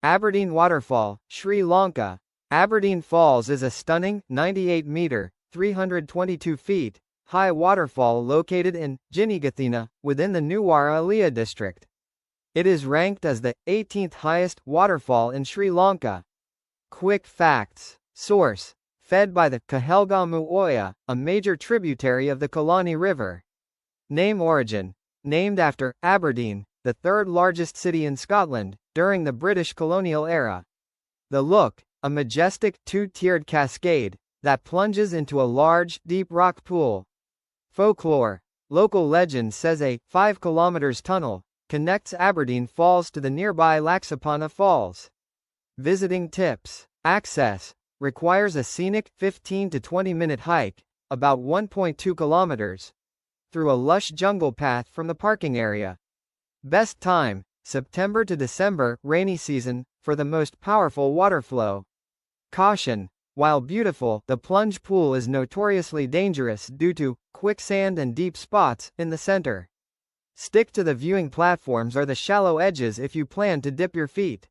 Aberdeen Waterfall, Sri Lanka. Aberdeen Falls is a stunning, 98-meter, 322 feet, high waterfall located in Jinnigathina, within the Nuwara Eliya district. It is ranked as the 18th highest waterfall in Sri Lanka. Quick facts. Source: fed by the Kahelgamu Oya, a major tributary of the Kalani River. Name origin: named after Aberdeen, the third largest city in Scotland, during the British colonial era. The look: a majestic, two-tiered cascade that plunges into a large, deep rock pool. Folklore: local legend says a 5 km tunnel connects Aberdeen Falls to the nearby Laxapana Falls. Visiting tips: access requires a scenic 15 to 20-minute hike, about 1.2 kilometers, through a lush jungle path from the parking area. Best time: September to December, rainy season, for the most powerful water flow. Caution: while beautiful, the plunge pool is notoriously dangerous due to quicksand and deep spots in the center. Stick to the viewing platforms or the shallow edges if you plan to dip your feet.